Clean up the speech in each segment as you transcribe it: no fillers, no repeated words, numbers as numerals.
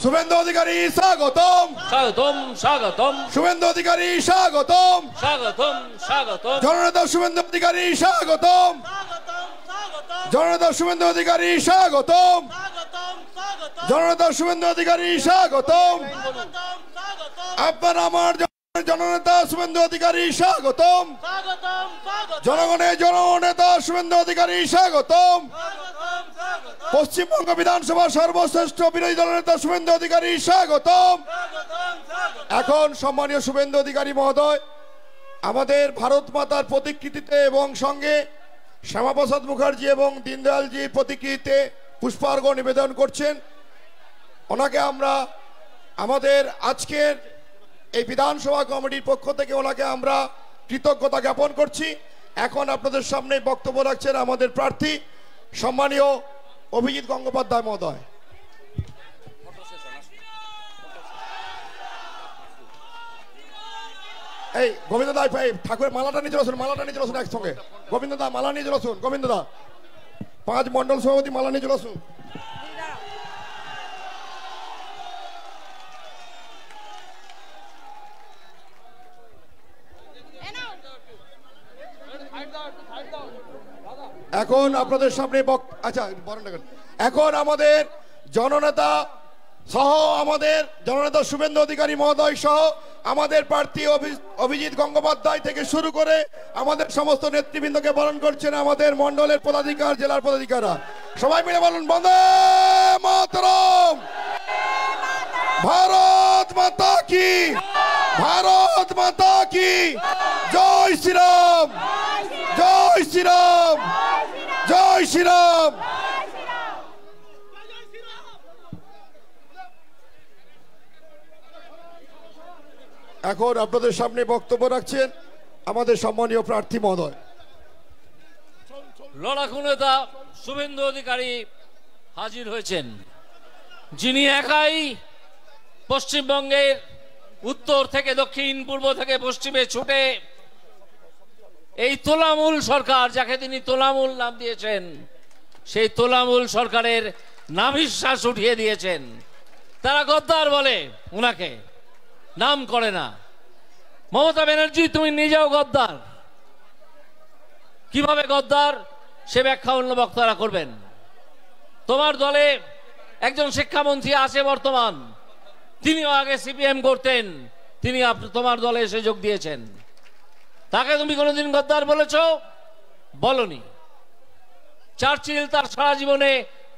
শুভেন্দু অধিকারী স্বাগতম স্বাগতম স্বাগতম শুভেন্দু অধিকারী স্বাগতম স্বাগতম স্বাগতম জননেতা শুভেন্দু অধিকারী স্বাগতম জননেতা শুভেন্দু অধিকারী স্বাগতম জননেতা শুভেন্দু অধিকারী স্বাগতম আপনার আমার জননেতা শুভেন্দু অধিকারী স্বাগতম জনগণের জননেতা শুভেন্দু অধিকারী স্বাগতম পশ্চিমবঙ্গ বিধানসভা সর্বশ্রেষ্ঠ বিরোধী দলনেতা শুভেন্দু অধিকারী স্বাগতম। এখন সম্মানীয় শুভেন্দু অধিকারী মহোদয় আমাদের ভারত মাতার প্রতিকৃতিতে এবং সঙ্গে শ্যামাপ্রসাদ মুখার্জি এবং দীনদয়ালজি প্রতিকৃতিতে পুষ্পার্ঘ নিবেদন করছেন। ওনাকে আমরা আমাদের আজকের এই বিধানসভা কমিটির পক্ষ থেকে ওনাকে আমরা কৃতজ্ঞতা জ্ঞাপন করছি। এখন আপনাদের সামনে বক্তব্য রাখছেন আমাদের প্রার্থী সম্মানীয় অভিজিৎ গঙ্গোপাধ্যায় মহোদয়। এই গোবিন্দ দা ঠাকুরের মালাটা নিয়ে চলে আসুন, মালাটা নিয়ে চলে আসুন একসঙ্গে। গোবিন্দ দা মালা নিয়ে চলে আসুন, গোবিন্দ দা 5 মন্ডল সভাপতি মালা নিয়ে চলে আসুন। এখন আপনাদের সামনে আচ্ছা এখন আমাদের জননেতা সহ আমাদের জননেতা শুভেন্দু অধিকারী মহোদয় সহ আমাদের প্রার্থী অভিজিৎ গঙ্গোপাধ্যায় থেকে শুরু করে আমাদের সমস্ত নেতৃবৃন্দকে বরণ করছেন আমাদের মন্ডলের পদাধিকার, জেলার পদাধিকাররা। সবাই মিলে বলুন বন্দে মাতরম, ভারত মাতা কি, ভারত মাতা কি, জয় শ্রীরাম, জয় শ্রীরাম, জয় শ্রীরাম। এখন আপনাদের সামনে বক্তব্য রাখছেন আমাদের সম্মানীয় প্রার্থী মহোদয়। লড়াকু নেতা শুভেন্দু অধিকারী হাজির হয়েছেন, যিনি একাই পশ্চিমবঙ্গের উত্তর থেকে দক্ষিণ, পূর্ব থেকে পশ্চিমে ছুটে এই তোলামূল সরকার, যাকে তিনি তোলামূল নাম দিয়েছেন, সেই তোলামূল সরকারের নাভিশ্বাস উঠিয়ে দিয়েছেন। তারা গদ্দার বলে, উনাকে নাম করে না। মমতা ব্যানার্জি তুমি নিজেও গদ্দার। কিভাবে গদ্দার সে ব্যাখ্যা অন্য বক্তারা করবেন। তোমার দলে একজন শিক্ষামন্ত্রী আছে বর্তমান, তিনিও আগে সিপিএম করতেন, তিনি তোমার দলে এসে যোগ দিয়েছেন। তাকে তুমি কোনোদিন গদ্দার বলেছ? বলনি। চার্চিল তার সারা জীবনে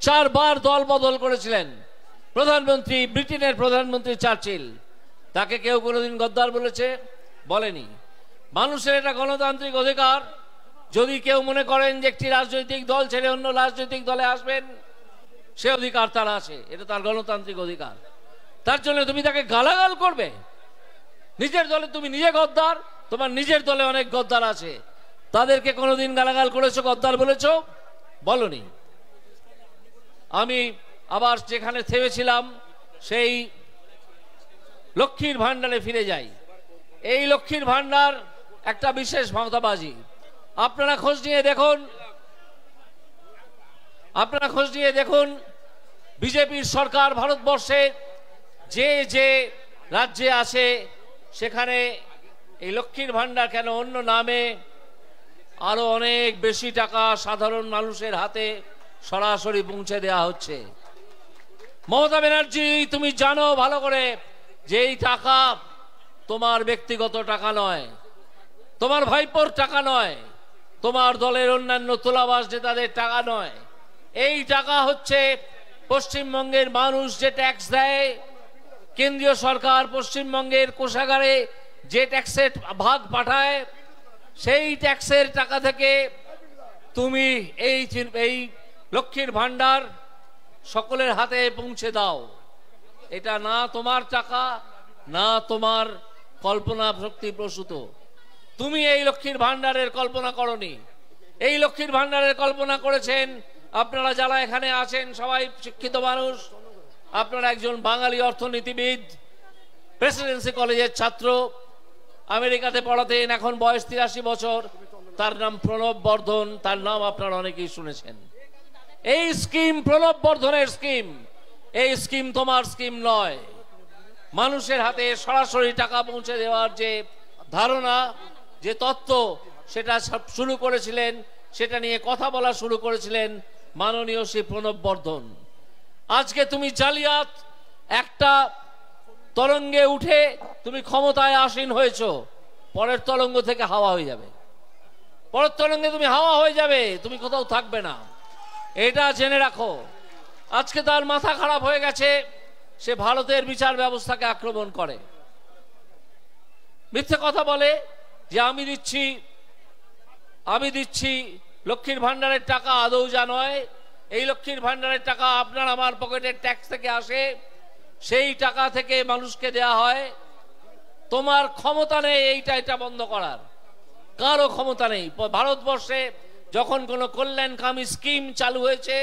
4 বার দল বদল করেছিলেন। প্রধানমন্ত্রী, ব্রিটেনের প্রধানমন্ত্রী চার্চিল, তাকে কেউ কোনোদিন গদ্দার বলেছে? বলেনি। মানুষের এটা গণতান্ত্রিক অধিকার। যদি কেউ মনে করেন যে একটি রাজনৈতিক দল ছেড়ে অন্য রাজনৈতিক দলে আসবেন, সে অধিকার তার আছে, এটা তার গণতান্ত্রিক অধিকার। তার জন্য তুমি তাকে গালাগাল করবে? নিজের দলে তুমি নিজে গদ্দার, তোমার নিজের দলে অনেক গদ্দার আছে, তাদেরকে কোনোদিন গালাগাল করেছো, গদ্দার বলেছো? বলনি। আমি আবার যেখানে থেমেছিলাম সেই লক্ষ্মীর ভান্ডারে ফিরে যাই। এই লক্ষ্মীর ভান্ডার একটা বিশেষ ভাওতাবাজি। আপনারা খোঁজ নিয়ে দেখুন, আপনারা খোঁজ নিয়ে দেখুন, বিজেপির সরকার ভারতবর্ষে যে যে রাজ্যে আছে সেখানে এই লক্ষ্মীর ভান্ডার কেন অন্য নামে আরো অনেক বেশি টাকা সাধারণ মানুষের হাতে সরাসরি পৌঁছে দেওয়া হচ্ছে। মমতা ব্যানার্জি তুমি জানো ভালো করে যে এই টাকা তোমার ব্যক্তিগত টাকা নয়, তোমার ভাইপোর টাকা নয়, তোমার দলের অন্যান্য তোলাবাজ নেতাদের টাকা নয়। এই টাকা হচ্ছে পশ্চিমবঙ্গের মানুষ যে ট্যাক্স দেয়, কেন্দ্রীয় সরকার পশ্চিমবঙ্গের কোষাগারে যে ট্যাক্সের ভাগ পাঠায়, সেই ট্যাক্সের টাকা থেকে তুমি এই লক্ষ্মীর ভান্ডার সকলের হাতে পৌঁছে দাও। এটা না তোমার টাকা, না তোমার কল্পনা শক্তি প্রসূত। তুমি এই লক্ষ্মীর ভান্ডারের কল্পনা করনি। এই লক্ষ্মীর ভান্ডারের কল্পনা করেছেন আপনারা যারা এখানে আছেন, সবাই শিক্ষিত মানুষ। আপনারা একজন বাঙালি অর্থনীতিবিদ, প্রেসিডেন্সি কলেজের ছাত্র, আমেরিকাতে পড়াতেন, এখন বয়স 83 বছর। তার নাম প্রণব বর্ধন, তার নাম আপনারা অনেকেই শুনেছেন। এই স্কিম প্রণব বর্ধনের স্কিম, এই স্কিম তোমার স্কিম নয়। মানুষের হাতে সরাসরি টাকা পৌঁছে দেওয়ার যে ধারণা, যে তত্ত্ব, সেটা শুরু করেছিলেন, সেটা নিয়ে কথা বলা শুরু করেছিলেন মাননীয় শ্রী প্রণব বর্ধন। আজকে তুমি জালিয়াত একটা তরঙ্গে উঠে তুমি ক্ষমতায় আসীন হয়েছো, পরের তরঙ্গ থেকে হাওয়া হয়ে যাবে, পরের তরঙ্গে তুমি হাওয়া হয়ে যাবে, তুমি কোথাও থাকবে না, এটা জেনে রাখো। আজকে তার মাথা খারাপ হয়ে গেছে, সে ভারতের বিচার ব্যবস্থাকে আক্রমণ করে, মিথ্যে কথা বলে যে আমি দিচ্ছি লক্ষ্মীর ভান্ডারের টাকা। আদৌ যা নয়, এই লক্ষ্মীর ভান্ডারের টাকা আপনার আমার পকেটের ট্যাক্স থেকে আসে, সেই টাকা থেকে মানুষকে দেয়া হয়। তোমার ক্ষমতা নেই এটা বন্ধ করার, কারো ক্ষমতা নেই। ভারতবর্ষে যখন কোনো কল্যাণকামী স্কিম চালু হয়েছে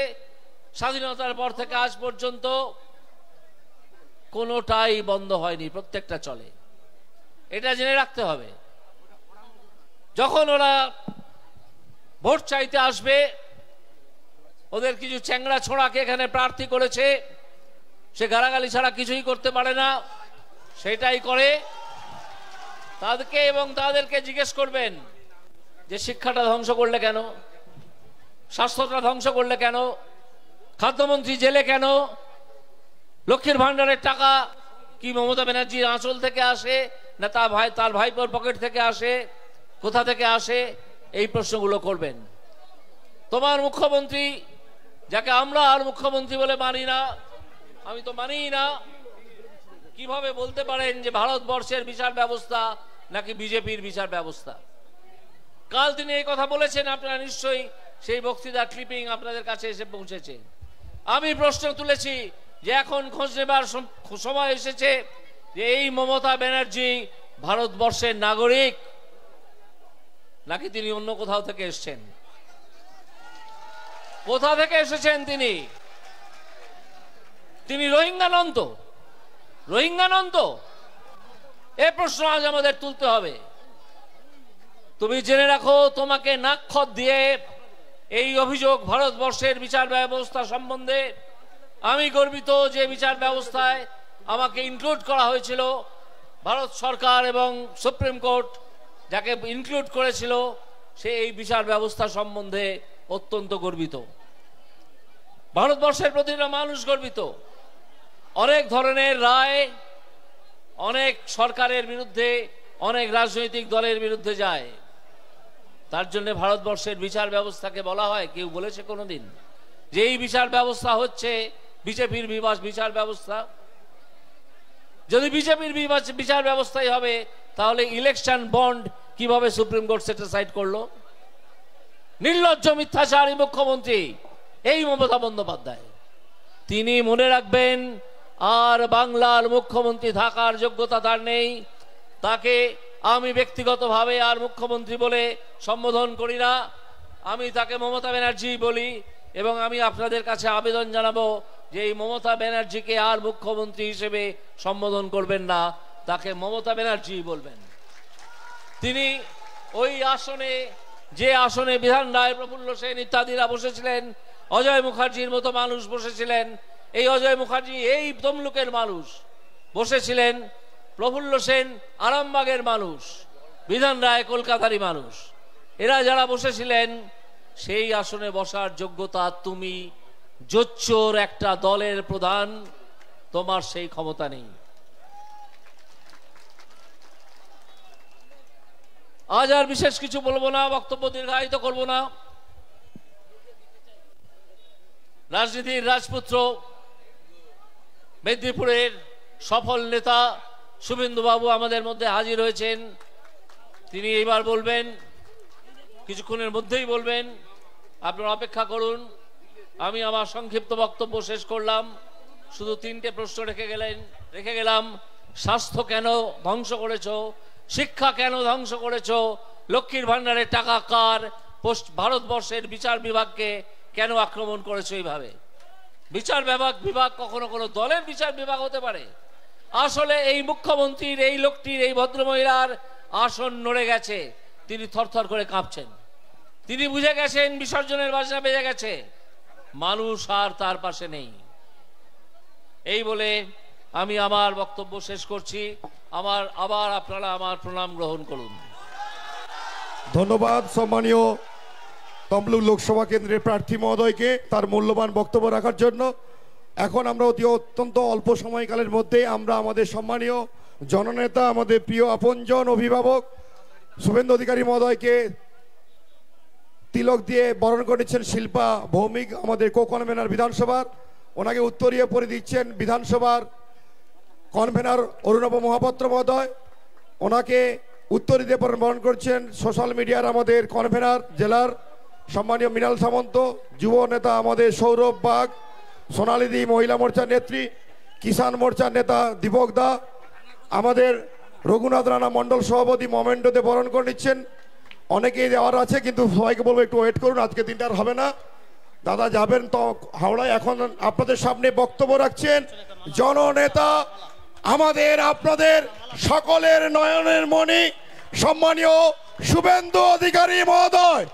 স্বাধীনতার পর থেকে আজ পর্যন্ত, কোনোটাই বন্ধ হয়নি, প্রত্যেকটা চলে, এটা জেনে রাখতে হবে। যখন ওরা ভোট চাইতে আসবে, ওদের কিছু চ্যাংড়া ছোড়াকে এখানে প্রার্থী করেছে, সে গালাগালি ছাড়া কিছুই করতে পারে না, সেটাই করে। তাদেরকে জিজ্ঞেস করবেন যে শিক্ষাটা ধ্বংস করলে কেন, স্বাস্থ্যটা ধ্বংস করলে কেন, খাদ্যমন্ত্রী জেলে কেন, লক্ষ্মীর ভান্ডারের টাকা কি মমতা ব্যানার্জির আঁচল থেকে আসে না তার ভাইপোর পকেট থেকে আসে, কোথা থেকে আসে, এই প্রশ্নগুলো করবেন। তোমার মুখ্যমন্ত্রী, যাকে আমরা আর মুখ্যমন্ত্রী বলে মানি না, আমি তো মানিই না, কিভাবে বলতে পারেন যে ভারতবর্ষের বিচার ব্যবস্থা নাকি বিজেপির বিচার ব্যবস্থা? কাল তিনি এই কথা বলেছেন, আপনারা নিশ্চয়ই সেই বক্তৃতার ক্লিপিং আপনাদের কাছে এসে পৌঁছেছে। আমি প্রশ্ন তুলেছি যে এখন খোঁজ নেবার সময় এসেছে যে এই মমতা ব্যানার্জি ভারতবর্ষের নাগরিক নাকি তিনি অন্য কোথাও থেকে এসেছেন? কোথা থেকে এসেছেন তিনি রোহিঙ্গা নন তো? এ প্রশ্ন আজ আমাদের তুলতে হবে। তুমি জেনে রাখো, তোমাকে নাক্ষত দিয়ে এই অভিযোগ ভারতবর্ষের বিচার ব্যবস্থা সম্বন্ধে, আমি গর্বিত যে বিচার ব্যবস্থায় আমাকে ইনক্লুড করা হয়েছিল, ভারত সরকার এবং সুপ্রিম কোর্ট যাকে ইনক্লুড করেছিল, সে এই বিচার ব্যবস্থা সম্বন্ধে অত্যন্ত গর্বিত। ভারতবর্ষের প্রতিটা মানুষ গর্বিত। অনেক ধরনের রায় অনেক সরকারের বিরুদ্ধে, অনেক রাজনৈতিক দলের বিরুদ্ধে যায়, তার জন্য ভারতবর্ষের বিচার ব্যবস্থাকে বলা হয়, কেউ বলেছে কোনোদিন যে এই বিচার ব্যবস্থা হচ্ছে বিজেপির বিচার ব্যবস্থা? যদি বিজেপির বিচার ব্যবস্থাই হবে, তাহলে ইলেকশন বন্ড কিভাবে সুপ্রিম কোর্ট সেটিসাইড করলো? নির্লজ্জ মিথ্যাচারী মুখ্যমন্ত্রী এই মমতা বন্দ্যোপাধ্যায়। তিনি মনে রাখবেন, আর বাংলার মুখ্যমন্ত্রী থাকার যোগ্যতা তার নেই। তাকে আমি ব্যক্তিগতভাবে আর মুখ্যমন্ত্রী বলে সম্বোধন করি না, আমি তাকে মমতা ব্যানার্জি বলি। এবং আমি আপনাদের কাছে আবেদন জানাবো যে এই মমতা ব্যানার্জিকে আর মুখ্যমন্ত্রী হিসেবে সম্বোধন করবেন না, তাকে মমতা ব্যানার্জি বলবেন। তিনি ওই আসনে, যে আসনে বিধান রায়, প্রফুল্ল সেন ইত্যাদিরা বসেছিলেন, অজয় মুখার্জির মতো মানুষ বসেছিলেন, এই অজয় মুখার্জি এই তমলুকের মানুষ বসেছিলেন, প্রফুল্ল সেন আরামবাগের মানুষ, বিধান রায় কলকাতারই মানুষ, এরা যারা বসেছিলেন, সেই আসনে বসার যোগ্যতা তুমি জোচ্চোর একটা দলের প্রধান, তোমার সেই ক্ষমতা নেই। আজ আর বিশেষ কিছু বলবো না, বক্তব্য দীর্ঘায়িত করব না। রাজনীতির রাজপুত্র, মেদিনীপুরের সফল নেতা শুভেন্দু বাবু আমাদের মধ্যে হাজির হয়েছেন। তিনি এইবার বলবেন, কিছুক্ষণের মধ্যেই বলবেন, আপনারা অপেক্ষা করুন। আমি আমার সংক্ষিপ্ত বক্তব্য শেষ করলাম, শুধু 3টে প্রশ্ন রেখে গেলাম। স্বাস্থ্য কেন ধ্বংস করেছো? শিক্ষা কেন ধ্বংস করেছো? লক্ষ্মীর ভান্ডারের টাকা কার? ভারতবর্ষের বিচার বিভাগকে কেন আক্রমণ করেছো এইভাবে? বিচার বিভাগ কখনো কোনো দলের বিচার বিভাগ হতে পারে? আসলে এই মুখ্যমন্ত্রীর, এই লোকটির, এই ভদ্রমহিলার আসন নড়ে গেছে, তিনি থরথর করে কাঁপছেন। তিনি বুঝে গেছেন বিসর্জনের বাজনা বেজে গেছে, মানুষ আর তার পাশে নেই। এই বলে আমি আমার বক্তব্য শেষ করছি। আবার আপনারা আমার প্রণাম গ্রহণ করুন। ধন্যবাদ সম্মানীয় তমলুক লোকসভা কেন্দ্রের প্রার্থী মহোদয়কে তার মূল্যবান বক্তব্য রাখার জন্য। এখন আমরা অত্যন্ত অল্প সময়কালের মধ্যে আমরা আমাদের সম্মানীয় জননেতা, আমাদের প্রিয় আপনজন অভিভাবক শুভেন্দু অধিকারী মহোদয়কে তিলক দিয়ে বরণ করে নিচ্ছেন শিল্পা ভৌমিক, আমাদের কো কনভেনার বিধানসভার। ওনাকে উত্তরীয় পরে দিচ্ছেন বিধানসভার কনভেনার অরুণব মহাপাত্র মহোদয়। ওনাকে উত্তরী দিয়ে বরণ করছেন সোশ্যাল মিডিয়ার আমাদের কনভেনার জেলার সম্মানীয় মৃণাল সামন্ত, যুব নেতা আমাদের সৌরভ বাগ, সোনালিদি মহিলা মোর্চার নেত্রী, কিষাণ মোর্চার নেতা দীপক দা, আমাদের রঘুনাথ রানা মণ্ডল সভাপতি মোমেন্টোতে বরণ করে নিচ্ছেন। অনেকেই দেওয়ার আছে, কিন্তু সবাইকে বলবো একটু ওয়েট করুন, আজকে দিনটা আর হবে না। দাদা যাবেন তো হাওড়ায়। এখন আপনাদের সামনে বক্তব্য রাখছেন জননেতা, আমাদের আপনাদের সকলের নয়নের মণি সম্মানীয় শুভেন্দু অধিকারী মহোদয়।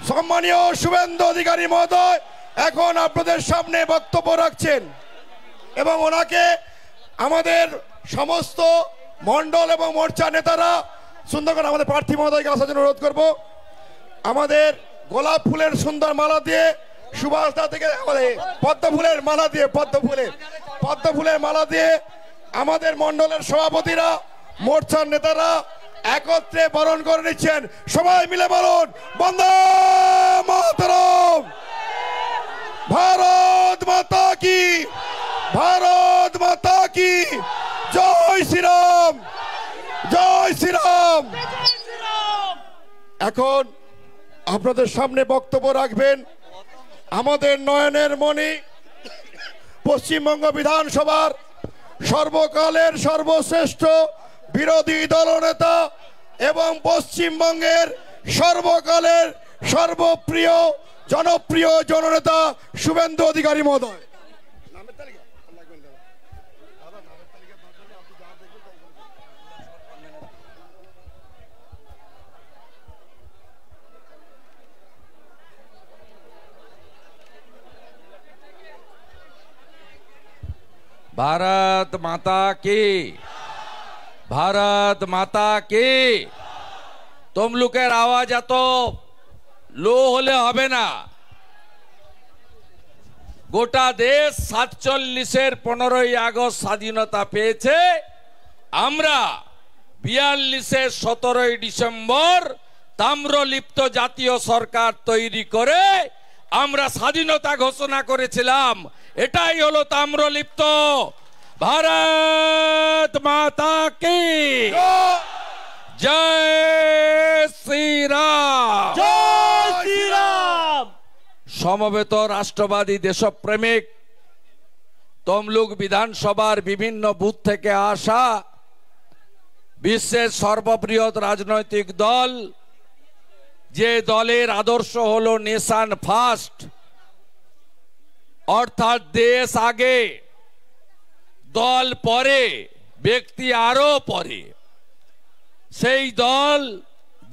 সম্মানীয় শুভেন্দু অধিকারী মহোদয় এখন আপনাদের সামনে বক্তব্য রাখছেন এবং ওনাকে আমাদের সমস্ত মণ্ডল এবং মোর্চা নেতারা সুন্দর করে আমাদের প্রার্থী মহোদয়কে আসার জন্য অনুরোধ করব। আমাদের গোলাপ ফুলের সুন্দর মালা দিয়ে সুভাষ দা থেকে আমাদের পদ্ম ফুলের মালা দিয়ে আমাদের মণ্ডলের সভাপতিরা, মোর্চার নেতারা একত্রে বরণ করে নিচ্ছেন। সবাই মিলে বলুন বন্দে মাতরম, ভারত মাতা কি, ভারত মাতা কি, জয় শ্রীরাম, জয় শ্রীরাম। এখন আপনাদের সামনে বক্তব্য রাখবেন আমাদের নয়নের মণি, পশ্চিমবঙ্গ বিধানসভার সর্বকালের সর্বশ্রেষ্ঠ বিরোধী দলনেতা এবং পশ্চিমবঙ্গের সর্বকালের সর্বপ্রিয় জনপ্রিয় জননেতা শুভেন্দু অধিকারী মহোদয়। भारत माता की, भारत माता की। তমলুকের আওয়াজ এত লো হলে হবে না। গোটা দেশ 47-এর 15ই আগস্ট স্বাধীনতা পেয়েছে। আমরা 42-এর 17ই ডিসেম্বর তাম্রলিপ্ত জাতীয় সরকার তৈরি করে আমরা স্বাধীনতা ঘোষণা করেছিলাম। এটাই হলো তাম্রলিপ্ত। ভারত মাতা কি, জয় শ্রীরাম, জয় শ্রীরাম। সমবেত রাষ্ট্রবাদী দেশপ্রেমিক তমলুক বিধানসভার বিভিন্ন বুথ থেকে আসা বিশ্বের সর্ববৃহৎ রাজনৈতিক দল, যে দলের আদর্শ হলো নেশন ফার্স্ট, অর্থাৎ দেশ আগে দল পরে, ব্যক্তি আরো পরে, সেই দল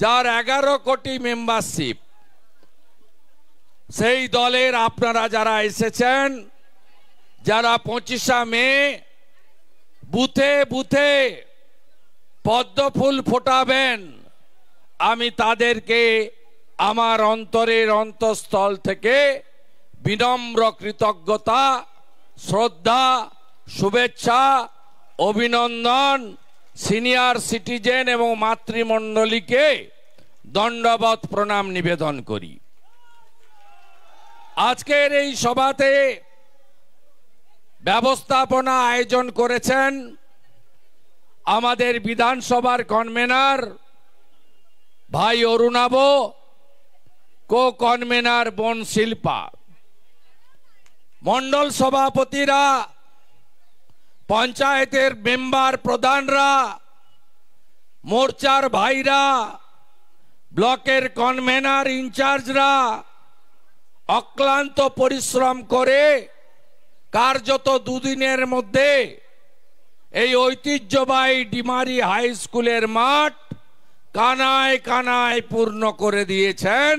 যার 11 কোটি মেম্বারশিপ, সেই দলের আপনারা যারা এসেছেন, যারা 25শে মে বুথে বুথে পদ্ম ফুল ফোটাবেন, আমি তাদেরকে আমার অন্তরের অন্তঃস্থল থেকে বিনম্র কৃতজ্ঞতা, শ্রদ্ধা, শুভেচ্ছা, অভিনন্দন, সিনিয়র সিটিজেন এবং মাতৃমণ্ডলীকে দণ্ডবত প্রণাম নিবেদন করি। আজকের এই সভাতে ব্যবস্থাপনা আয়োজন করেছেন আমাদের বিধানসভার কনভেনার ভাই অরুণাব, কো কনভেনার বোন শিল্পা, মণ্ডল সভাপতিরা, পঞ্চায়েতের মেম্বার প্রধানরা, মোর্চার ভাইরা, ব্লকের কনভেনার ইনচার্জরা অক্লান্ত পরিশ্রম করে কার্যত দুদিনের মধ্যে এই ঐতিহ্যবাহী ডিমারি হাই স্কুলের মাঠ কানায় কানায় পূর্ণ করে দিয়েছেন।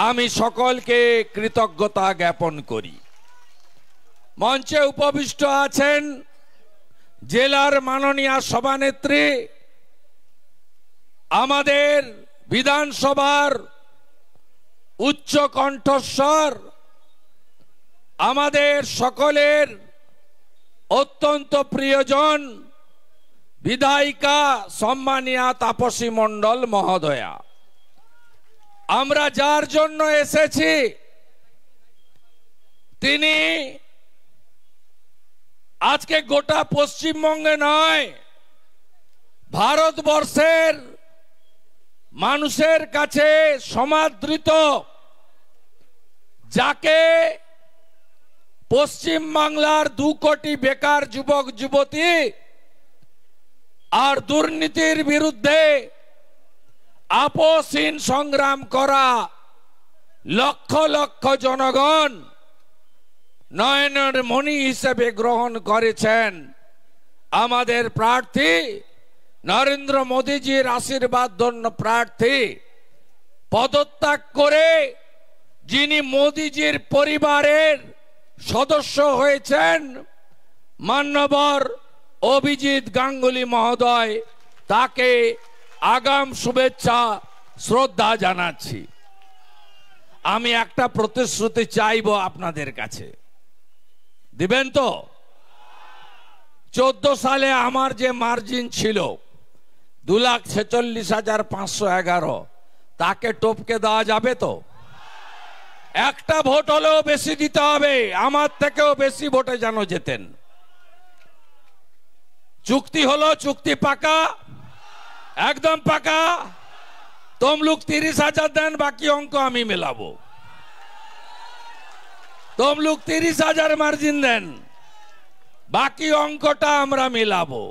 আমি সকলকে কৃতজ্ঞতা জ্ঞাপন করি। মঞ্চে উপবিষ্ট আছেন জেলার মাননীয় সভানেত্রী, আমাদের বিধানসভার উচ্চ কণ্ঠস্বর, আমাদের সকলের অত্যন্ত প্রিয়জন বিধায়িকা সম্মানীয়া তাপসী মণ্ডল মহোদয়া। আমরা যার জন্য এসেছি তিনি আজকে গোটা পশ্চিমবঙ্গে নয়, ভারতবর্ষের মানুষের কাছে সমাদৃত, যাকে পশ্চিম বাংলার 2 কোটি বেকার যুবক যুবতী আর দুর্নীতির বিরুদ্ধে আপোষহীন সংগ্রাম করা লক্ষ লক্ষ জনগণ নয়নের মণি হিসেবে গ্রহণ করেছেন আমাদের প্রার্থী নরেন্দ্র মোদীজির আশীর্বাদ ধন্য প্রার্থী, পদত্যাগ করে যিনি মোদীজির পরিবারের সদস্য হয়েছেন মাননীয় অভিজিৎ গাঙ্গুলি মহোদয়, তাকে আগাম শুভেচ্ছা শ্রদ্ধা জানাচ্ছি। আমি একটা প্রতিশ্রুতি চাইব আপনাদের কাছে, দিবেন তো? 14 সালে আমার যে মার্জিন ছিল 2,46,511, তাকে টপকে দেওয়া যাবে তো? একটা ভোট হলেও বেশি দিতে হবে, আমার থেকেও বেশি ভোটে যেন যেতেন। চুক্তি হলো, চুক্তি পাকা, একদম পাকা। তমলুক 30,000 দেন, বাকি অঙ্ক আমি মেলাবো। তমলুক 30,000 মার্জিন দেন, বাকি অঙ্কটা আমরা মেলাবো।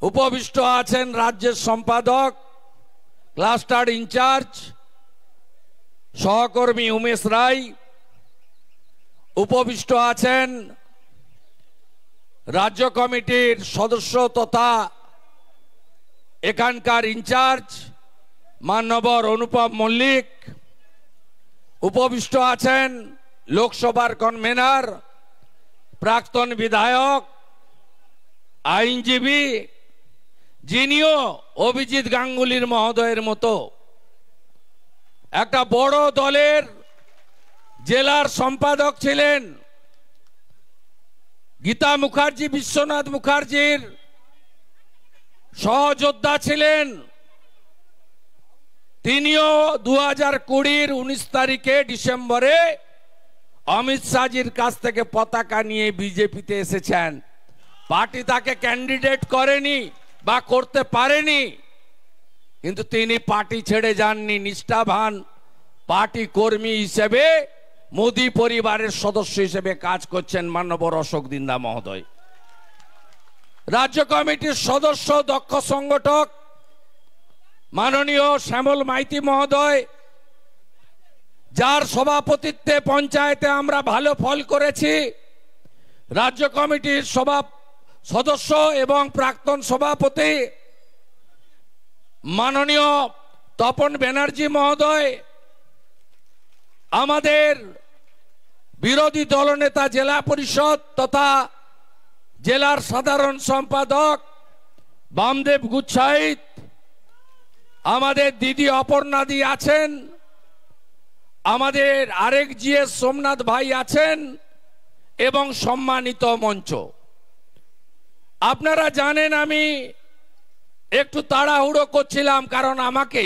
উপবিষ্ট আছেন রাজ্যের সম্পাদক, ক্লাস্টার ইনচার্জ সহকর্মী উমেশ রায়, উপবিষ্ট আছেন রাজ্য কমিটির সদস্য তথা এখানকার ইনচার্জ মাননীয় অনুপম মল্লিক, উপবিষ্ট আছেন লোকসভার কনভেনার প্রাক্তন বিধায়ক আইনজীবী, যিনিও অভিজিৎ গাঙ্গুলির মহোদয়ের মতো একটা বড় দলের জেলার সম্পাদক ছিলেন। গীতা মুখার্জি বিশ্বনাথ মুখার্জির সহযোদ্ধা ছিলেন। তিনিও 2020-র 19 তারিখে ডিসেম্বরে অমিত শাহজির কাছ থেকে পতাকা নিয়ে বিজেপিতে এসেছেন। পার্টি তাকে ক্যান্ডিডেট করেনি বা করতে পারেনি, কিন্তু তিনি পার্টি ছেড়ে যাননি। নিষ্ঠাবান পার্টি কর্মী হিসেবে মোদী পরিবারের সদস্য হিসেবে কাজ করছেন মাননীয় অশোক দিন্দা মহোদয়। রাজ্য কমিটির সদস্য দক্ষ সংগঠক মাননীয় শ্যামল মাইতি মহোদয়, যার সভাপতিত্বে পঞ্চায়েতে আমরা ভালো ফল করেছি। রাজ্য কমিটির সদস্য এবং প্রাক্তন সভাপতি মাননীয় তপন ব্যানার্জি মহোদয়, আমাদের বিরোধী দলনেতা জেলা পরিষদ তথা জেলার সাধারণ সম্পাদক বামদেব গুচ্ছাইত, আমাদের দিদি অপর্ণাদি আছেন, আমাদের আরেক জিএস সোমনাথ ভাই আছেন এবং সম্মানিত মঞ্চ। আপনারা জানেন আমি একটু তাড়াহুড়ো করছিলাম, কারণ আমাকে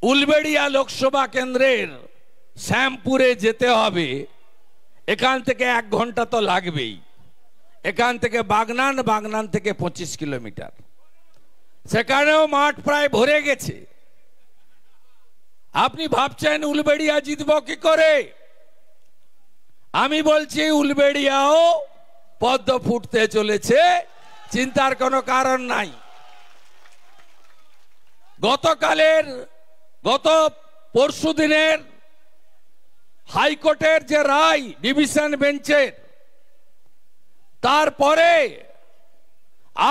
উলবেড়িয়া লোকসভা কেন্দ্রের শ্যামপুরে যেতে হবে। এখান থেকে 1 ঘন্টা তো লাগবেই। এখান থেকে বাগনান থেকে 25 কিলোমিটার। সেখানেও মাঠ প্রায় ভরে গেছে। আপনি ভাবছেন উলবেড়িয়া জিতব কি করে? আমি বলছি উলবেড়িয়াও পদ্ম ফুটতে চলেছে, চিন্তার কোনো কারণ নাই। গত পরশুদিনের হাইকোর্টের যে রায় ডিভিশন বেঞ্চের, তারপরে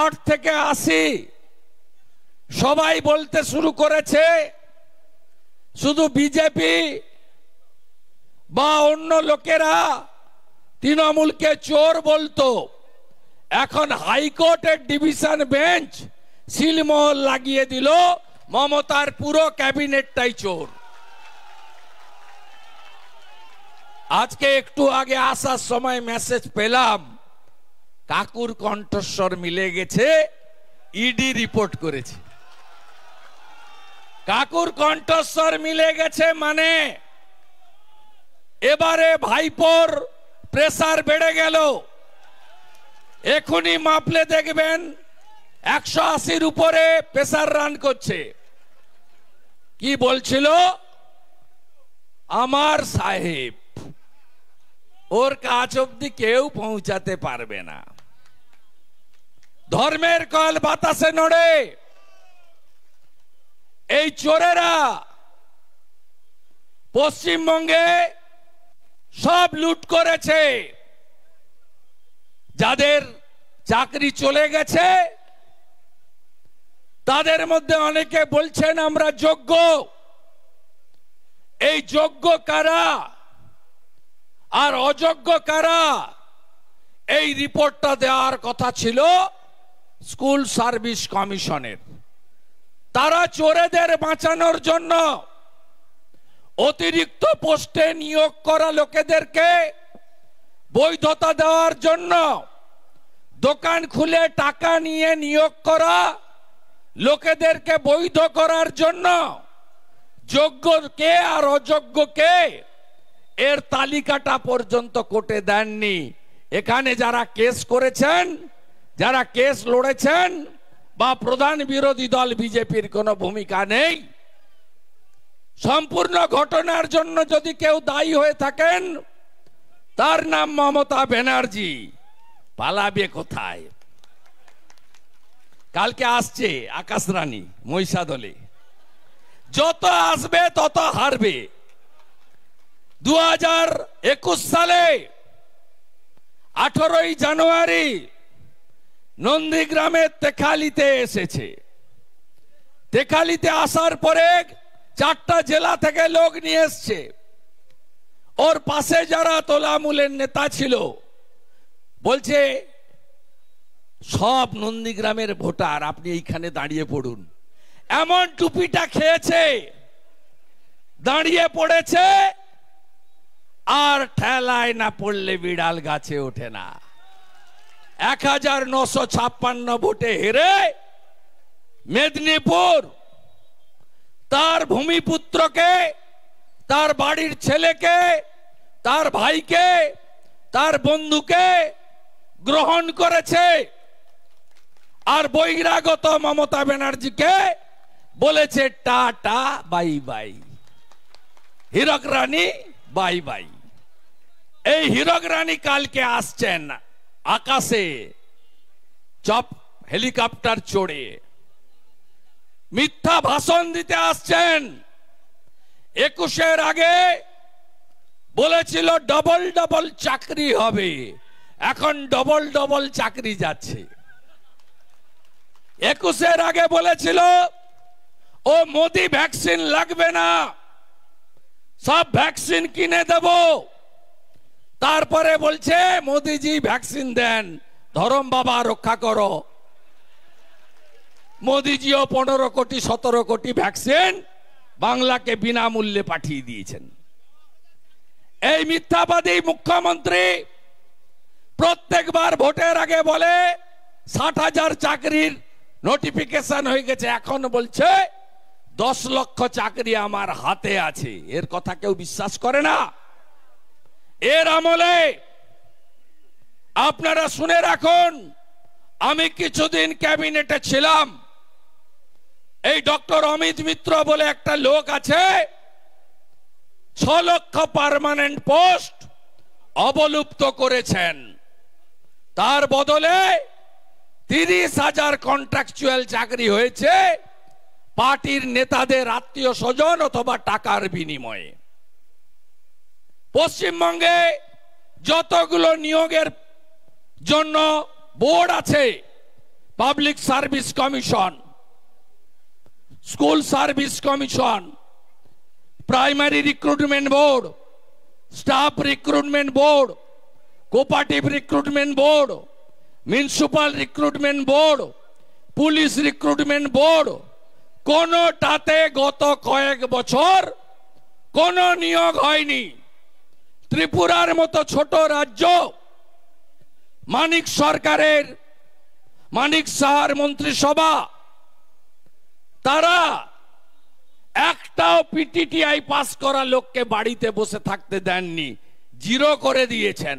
8 থেকে 80 সবাই বলতে শুরু করেছে শুধু বিজেপি বা অন্য লোকেরা তৃণমূলকে চোর বলতো, এখন হাইকোর্টের ডিভিশন বেঞ্চ সিলমোহর লাগিয়ে দিল, মমতার পুরো ক্যাবিনেটটাই চোর। আজকে একটু আগে আসার সময় মেসেজ পেলাম, কাকুর কণ্ঠস্বর মিলে গেছে, ইডি রিপোর্ট করেছে। কাকুর কণ্ঠস্বর মিলে গেছে মানে এবারে ভাইপোর প্রেসার বেড়ে গেল। এখনই মাপলে দেখবেন 180-র উপরে প্রেসার রান করছে। কি বলছিল? আমার সাহেব, ওর কাছ অব্দি কেউ পৌঁছাতে পারবে না। ধর্মের কল বাতাসে নড়ে। এই চোরেরা পশ্চিমবঙ্গে সব লুট করেছে। যাদের চাকরি চলে গেছে তাদের মধ্যে অনেকে বলছেন আমরা যোগ্য। এই যোগ্য কারা আর অযোগ্য কারা, এই রিপোর্টটা দেওয়ার কথা ছিল স্কুল সার্ভিস কমিশনের। তারা চোরেদের বাঁচানোর জন্য অতিরিক্ত পোস্টে নিয়োগ করা লোকেদেরকে বৈধতা দেওয়ার জন্য, দোকান খুলে টাকা নিয়ে নিয়োগ করা লোকেদেরকে বৈধ করার জন্য যোগ্য কে আর অযোগ্য কে এর তালিকাটা পর্যন্ত কোর্টে দেননি। এখানে যারা কেস করেছেন, যারা কেস লড়েছেন, বা প্রধান বিরোধী দল বিজেপির কোনো ভূমিকা নেই। সম্পূর্ণ ঘটনার জন্য যদি কেউ দায়ী হয়ে থাকেন তার নাম মমতা ব্যানার্জি। পালাবে কোথায়? কালকে আসছে আকাশ রানী মহিষাদলে, যত আসবে তত হারবে। 2021 সালে 18ই জানুয়ারি নন্দীগ্রামের তেখালিতে এসেছে। তেখালিতে আসার পরে 4টা জেলা থেকে লোক নিয়ে এসছে। ওর পাশে যারা তোলামূলের নেতা ছিল বলছে সব নন্দীগ্রামের ভোটার, আপনি এইখানে দাঁড়িয়ে পড়ুন। এমন টুপিটা খেয়েছে, দাঁড়িয়ে পড়েছে, আর ঠেলায় না পড়লে বিড়াল গাছে ওঠে না। 1956 ভোটে হেরে মেদিনীপুর তার ভূমিপুত্রকে, তার বাড়ির ছেলেকে, তার ভাইকে, তার বন্ধুকে গ্রহণ করেছে। আর বহিরাগত মমতা ব্যানার্জিকে বলেছে টাটা বাই বাই, হীরক রানী বাই বাই। এই হীরক রানী কালকে আসছেন আকাশে চপ হেলিকপ্টার চড়ে, মিথ্যা ভাষণ দিতে আসছেন। 21-এর আগে বলেছিল ডবল ডবল চাকরি হবে, এখন ডবল ডবল চাকরি যাচ্ছে। 21-এর আগে বলেছিল ও মোদি ভ্যাকসিন লাগবে না, সব ভ্যাকসিন কিনে দেব। তারপরে বলছে মোদিজি ভ্যাকসিন দেন, ধরম বাবা রক্ষা করো। মোদিজিও 15 কোটি 17 কোটি ভ্যাকসিন বাংলাকে বিনামূল্যে পাঠিয়ে দিয়েছেন। এই মিথ্যাবাদী মুখ্যমন্ত্রী প্রত্যেকবার ভোটের আগে বলে 60,000 চাকরির নোটিফিকেশন হয়ে গেছে, এখন বলছে 10 লক্ষ চাকরি আমার হাতে আছে। এর কথা কেউ বিশ্বাস করে না। এর আমলে আপনারা শুনে রাখুন, আমি কিছুদিন ক্যাবিনেটে ছিলাম। এই ডক্টর অমিত মিত্র বলে একটা লোক আছে, 6 লক্ষ পার্মানেন্ট পোস্ট অবলুপ্ত করেছেন। তার বদলে 30,000 কন্ট্রাকচুয়াল চাকরি হয়েছে পার্টির নেতাদের আত্মীয় স্বজন অথবা টাকার বিনিময়ে। পশ্চিমবঙ্গে যতগুলো নিয়োগের জন্য বোর্ড আছে, public service commission, school service commission, primary recruitment board, staff recruitment board, cooperative recruitment board, municipal recruitment board, police recruitment board, কোনটাতে গত কয়েক বছর কোনো নিয়োগ হয়নি। ত্রিপুরার মতো ছোট রাজ্য, মানিক সরকারের, মানিক সাহার মন্ত্রিসভা, তারা একটাও পিটিটিআই পাস করা লোককে বাড়িতে বসে থাকতে দেননি, জিরো করে দিয়েছেন।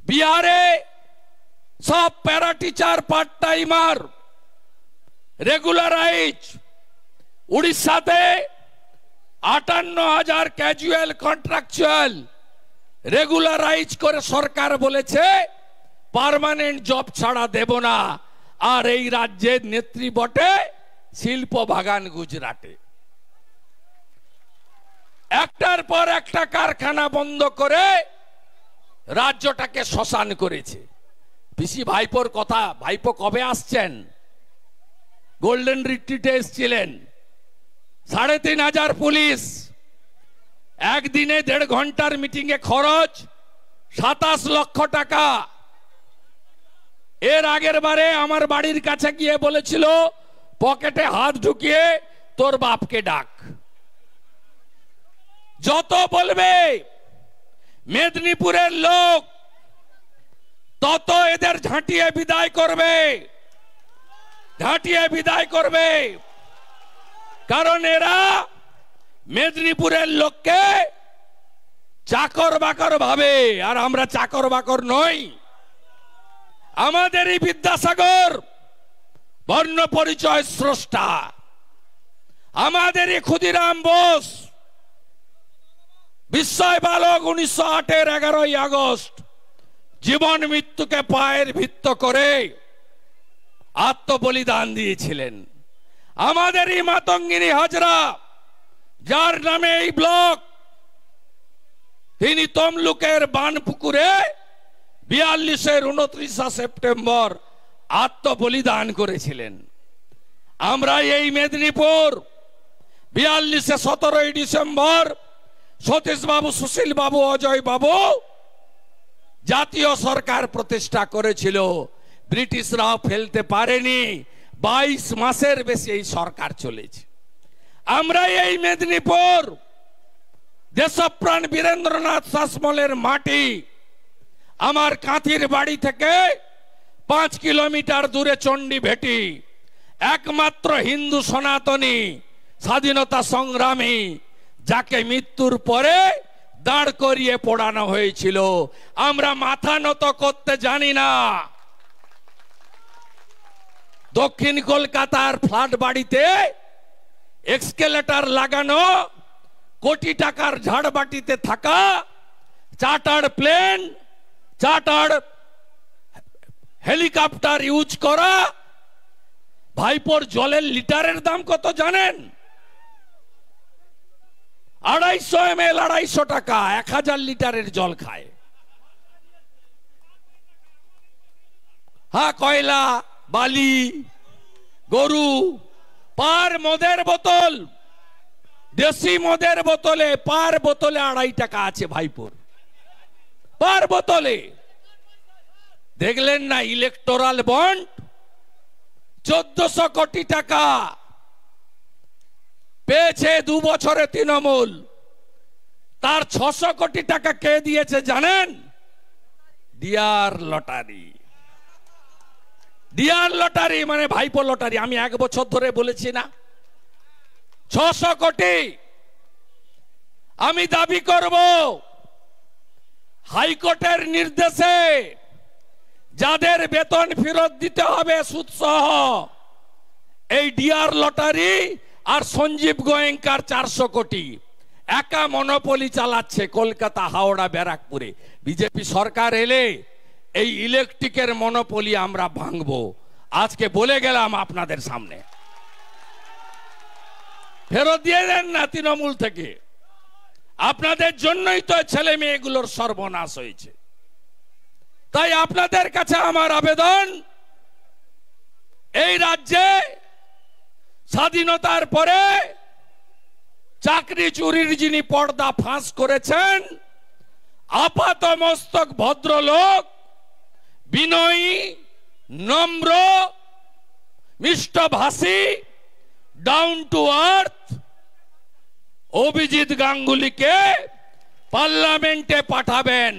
বিহারে সব para teacher part timer regularise, উড়িষ্যাতে 58,000 ক্যাজুয়াল কন্ট্রাকচুয়াল রেগুলারাইজ করে সরকার বলেছে পার্মানেন্ট জব ছাড়া দেব না। আর এই রাজ্যের নেত্রী বটে শিল্প বাগান গুজরাটে। একটার পর একটা কারখানা বন্ধ করে রাজ্যটাকে শ্মশান করেছে। পিসি ভাইপোর কথা, ভাইপো কবে আসছেন? গোল্ডেন রিট্রিটে এসেছিলেন। 3,500 পুলিশ, একদিনে 1.5 ঘন্টার মিটিং এ খরচ 27 লক্ষ টাকা। এর আগের বারে আমার বাড়ির কাছে গিয়ে বলেছিল পকেটে হাত ঢুকিয়ে তোর বাপকে ডাক। যত বলবে মেদিনীপুরের লোক তত এদের ঝাঁটিয়ে বিদায় করবে, ঝাঁটিয়ে বিদায় করবে। কারণ এরা মেদিনীপুরের লোককে চাকর বাকর ভাবে, আর আমরা চাকর বাকর নই। আমাদেরই বিদ্যাসাগর বর্ণ পরিচয় স্রষ্টা, আমাদেরই ক্ষুদিরাম বোস বিস্ময় বালক 1908-এর 11ই আগস্ট জীবন মৃত্যুকে পায়ের ভিত্ত করে আত্মবলিদান দিয়েছিলেন। আমাদেরই মাতঙ্গিনী হাজরা, যার নামে এই ব্লক, তিনি তমলুকের বানপুকুরে 42-এর 29 সেপ্টেম্বর আত্মবলিদান করেছিলেন। আমরা এই মেদিনীপুর 42-এ 17ই ডিসেম্বর সতীশ বাবু, সুশীল বাবু, অজয় বাবু জাতীয় সরকার প্রতিষ্ঠা করেছিল। ব্রিটিশরাও ফেলতে পারেনি। 22 মাসের বেশি এই সরকার চলেছে। আমরা এই মেদিনীপুর দেশপ্রাণ বীরেন্দ্রনাথ শাসমলের মাটি। আমার কাঁথির বাড়ি থেকে 5 কিলোমিটার দূরে চণ্ডী ভেটি, একমাত্র হিন্দু সনাতনী স্বাধীনতা সংগ্রামী, যাকে মৃত্যুর পরে দাঁড় করিয়ে পোড়ানো হয়েছিল। আমরা মাথা নত করতে জানি না। দক্ষিণ কলকাতার ফ্ল্যাট বাড়িতে এক্সকেলেটর লাগানো, কোটি টাকার ঝাড়বাটিতে থাকা, chartered plane, chartered helicopter use করা। ভাইপোর জলের লিটারের দাম কত জানেন? 250 ml 250 টাকা, 1000 লিটারের জল খায়। হ্যাঁ, কয়লা, বালি, গরু। পার মদের বোতল, দেশি মদের বোতলে পার বোতলে 2.5 টাকা আছে ভাইপোর, পার বোতলে। দেখলেন না ইলেকটোরাল বন্ড 1400 কোটি টাকা পেয়েছে 2 বছরে তৃণমূল। তার 600 কোটি টাকা কে দিয়েছে জানেন? Dear lottery. ডিয়ার লটারি মানে ভাইপো লটারি। আমি 1 বছর ধরে বলেছি না, 600 কোটি। আমি দাবি করব হাইকোর্টের নির্দেশে যাদের বেতন ফেরত দিতে হবে সুদ সহ, এই ডিয়ার লটারি আর সঞ্জীব গোয়েঙ্কার 400 কোটি একা মনোপলি চালাচ্ছে কলকাতা, হাওড়া, ব্যারাকপুরে। বিজেপি সরকার এলে এই ইলেকট্রিকের মনোপলি আমরা ভাঙবো। আজকে বলে গেলাম আপনাদের সামনে, ফেরত দিয়ে দেন না তৃণমূল থেকে। আপনাদের জন্যই তো ছেলে মেয়েগুলোর সর্বনাশ হয়েছে। তাই আপনাদের কাছে আমার আবেদন, এই রাজ্যে স্বাধীনতার পরে চাকরি চুরির যিনি পর্দা ফাঁস করেছেন আপাতমস্তক ভদ্রলোক, বিনয়ী, নম্র, মিষ্টভাষী, ডাউন টু আর্থ অভিজিৎ গাঙ্গুলিকে পার্লামেন্টে পাঠাবেন।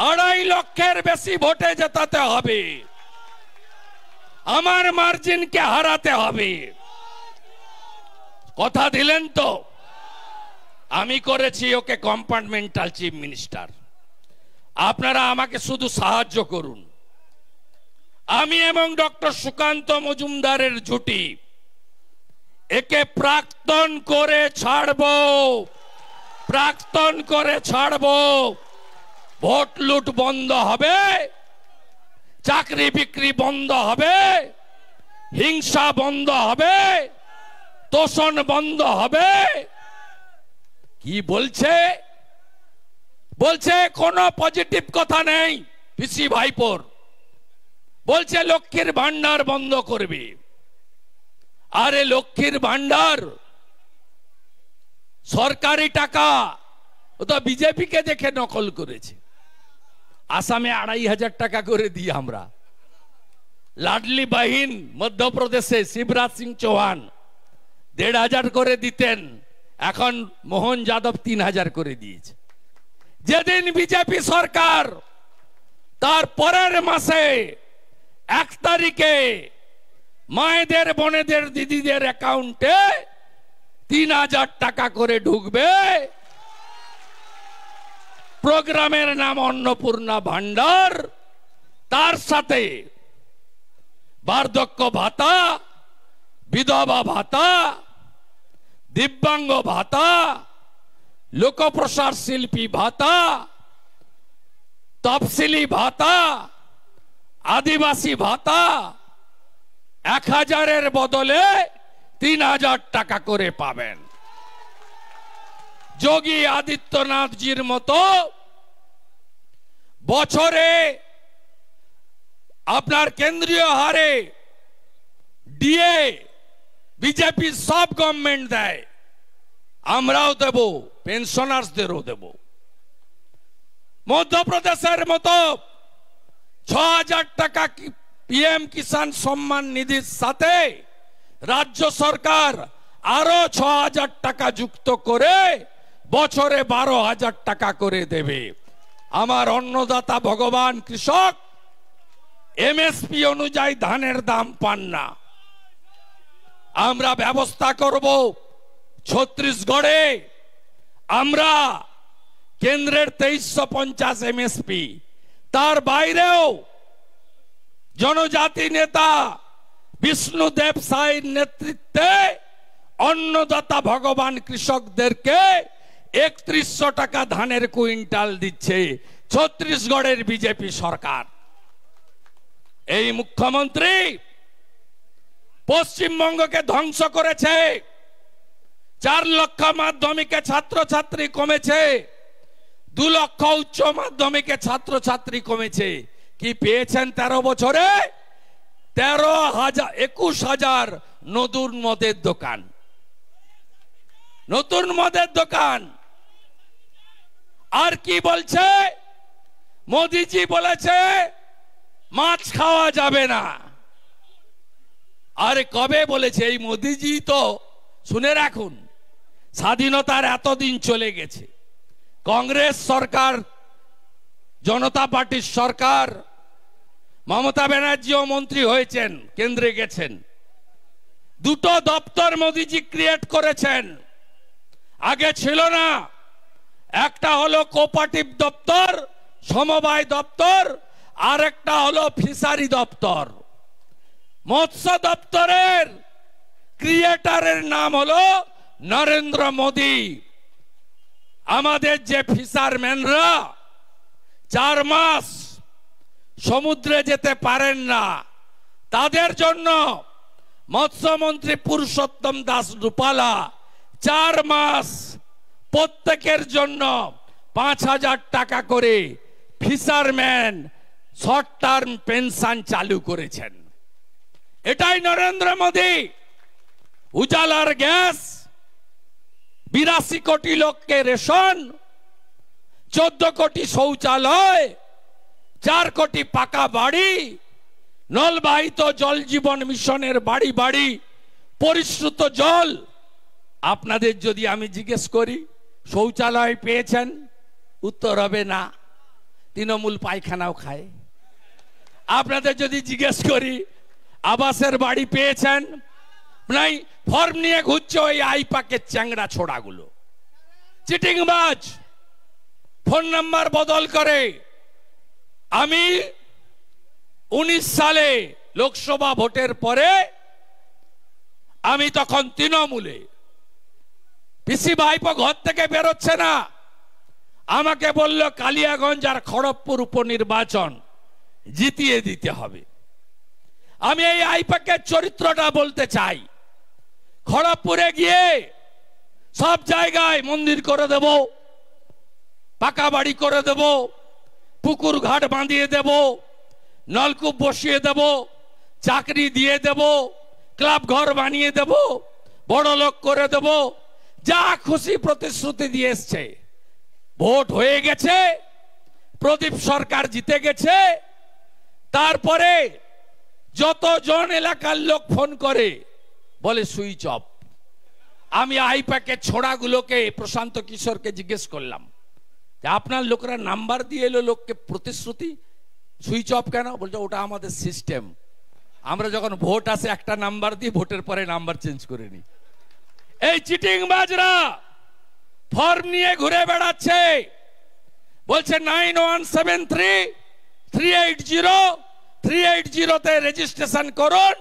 2.5 লক্ষের বেশি ভোটে জেতাতে হবে, আমার মার্জিনকে হারাতে হবে। কথা দিলেন তো? আমি করেছি ওকে কম্পার্টমেন্টাল চিফ মিনিস্টার। আপনারা আমাকে শুধু সাহায্য করুন। আমি এবং ডক্টর সুকান্ত মজুমদারের জুটি একে প্রাক্তন করে ছাড়বো, প্রাক্তন করে ছাড়বো। ভোট লুট বন্ধ হবে, চাকরি বিক্রি বন্ধ হবে, হিংসা বন্ধ হবে, তোষণ বন্ধ হবে। কি বলছে? বলছে কোনো পজিটিভ কথা নেই পিসি ভাইপোর। বলছে লক্ষ্মীর ভান্ডার বন্ধ করবে। আরে লক্ষ্মীর ভান্ডার সরকারি টাকা, ও তো বিজেপি কে দেখে নকল করেছে। আসামে 2,500 টাকা করে দিই আমরা। লাডলি বাহিন মধ্যপ্রদেশে শিবরাজ সিং চৌহান 1,500 করে দিতেন, এখন মোহন যাদব 3,000 করে দিয়েছে। যেদিন বিজেপি সরকার তার পরের মাসে 1 তারিখে মায়েদের, বোনেদের, দিদিদের অ্যাকাউন্টে 3,000 টাকা করে ঢুকবে। প্রোগ্রামের নাম অন্নপূর্ণা ভান্ডার, তার সাথে বার্ধক্য ভাতা, বিধবা ভাতা, দিব্যাঙ্গ ভাতা, লোকপ্রসার শিল্পী ভাতা, তফসিলি ভাতা, আদিবাসী ভাতা 1,000-এর বদলে 3,000 টাকা করে পাবেন। যোগী আদিত্যনাথজির মতো বছরে আপনার কেন্দ্রীয় হারে ডিএ বিজেপি সব গভর্নমেন্ট দেয়, আমরাও দেব, পেনশনার্সদেরও দেব। মধ্যপ্রদেশের মতো 6,000 টাকা পিএম কিষাণ সম্মান নিধির সাথে রাজ্য সরকার আরো 6,000 টাকা যুক্ত করে বছরে 12,000 টাকা করে দেবে। আমার অন্নদাতা ভগবান কৃষক এমএসপি অনুযায়ী ধানের দাম পান না। আমরা ব্যবস্থা করব ছত্তিশগড়ে আমরা কেন্দ্রের 2350 এমএসপি, তার বাইরেও জনজাতি নেতা বিষ্ণুদেব সাইর নেতৃত্বে অন্নদাতা ভগবান কৃষকদেরকে 3100 টাকা ধানের কুইন্টাল দিচ্ছে ছত্তিশগড়ের বিজেপি সরকার। এই মুখ্যমন্ত্রী পশ্চিমবঙ্গকে ধ্বংস করেছে। 4 লক্ষ মাধ্যমিকে ছাত্রছাত্রী কমেছে, 2 লক্ষ উচ্চ মাধ্যমিকে ছাত্রছাত্রী কমেছে। কি পেয়েছেন 13 বছরে? 21,000 নতুন মদের দোকান, নতুন মদের দোকান। আর কি বলছে? মোদিজি বলেছে মাছ খাওয়া যাবে না। আরে কবে বলেছে? এই মোদিজি তো, শুনে রাখুন, স্বাধীনতার এতদিন চলে গেছে, কংগ্রেস সরকার, জনতা পার্টির সরকার, মমতা ব্যানার্জিও মন্ত্রী হয়েছেন, কেন্দ্রে গেছেন। 2টো দপ্তর মোদিজি ক্রিয়েট করেছেন, আগে ছিল না। একটা হলো কোঅপারেটিভ দপ্তর, সমবায় দপ্তর, আর একটা হলো ফিশারি দপ্তর। মৎস্য দপ্তরের ক্রিয়েটারের নাম হলো নরেন্দ্র মোদি। আমাদের যে ফিশারম্যানরা 4 মাস সমুদ্রে যেতে পারেন না, তাদের জন্য মৎস্যমন্ত্রী পুরুষোত্তম দাস রূপালা 4 মাস প্রত্যেকের জন্য 5,000 টাকা করে ফিশারম্যান শর্ট টার্ম পেনশন চালু করেছেন। এটাই নরেন্দ্র মোদি। উজালার গ্যাস, 82 কোটি লোককে রেশন, 14 কোটি শৌচালয়, 4 কোটি পাকা বাড়ি, নলবাহিত জল জীবন মিশনের বাড়ি বাড়ি পরিশ্রুত জল। আপনাদের যদি আমি জিজ্ঞেস করি শৌচালয় পেয়েছেন, উত্তর হবে না, তৃণমূল পায়খানাও খায়। আপনাদের যদি জিজ্ঞেস করি আবাসের বাড়ি পেয়েছেন, নাই, ফর্ম নিয়ে ঘুরছে ওই আইপাকের চ্যাংড়া ছোড়াগুলো, চিটিংবাজ, ফোন নাম্বার বদল করে। আমি 19 সালে লোকসভা ভোটের পরে আমি তখন তৃণমূলে, পিসি ভাইপো ঘর থেকে বেরোচ্ছে না, আমাকে বলল কালিয়াগঞ্জ আর খড়গপুর উপনির্বাচন জিতিয়ে দিতে হবে। আমি এই আইপাকের চরিত্রটা বলতে চাই। খড়গপুরে গিয়ে সব জায়গায় মন্দির করে দেব, পাকা বাড়ি করে দেব, পুকুর ঘাট বাঁধিয়ে দেব, নলকূপ বসিয়ে দেব, চাকরি দিয়ে দেব, ক্লাব ঘর বানিয়ে দেব, বড় লোক করে দেব, যা খুশি প্রতিশ্রুতি দিয়ে এসছে। ভোট হয়ে গেছে, প্রদীপ সরকার জিতে গেছে। তারপরে যতজন এলাকার লোক ফোন করে বলে সুইচ অফ। আমি আইপ্যাকের ছোড়াগুলোকে, প্রশান্ত কিশোরকে জিজ্ঞেস করলাম আপনার লোকরা নাম্বার দিয়ে এলো লোককে প্রতিশ্রুতি, সুইচ অফ কেন? বলছে ওটা আমাদের সিস্টেম, আমরা যখন ভোট আসে একটা নাম্বার দিই, ভোটের পরে নাম্বার চেঞ্জ করে নি। এই চিটিংবাজরা ফর্ম নিয়ে ঘুরে বেড়াচ্ছে, বলছে 9173-380-380-তে রেজিস্ট্রেশন করুন।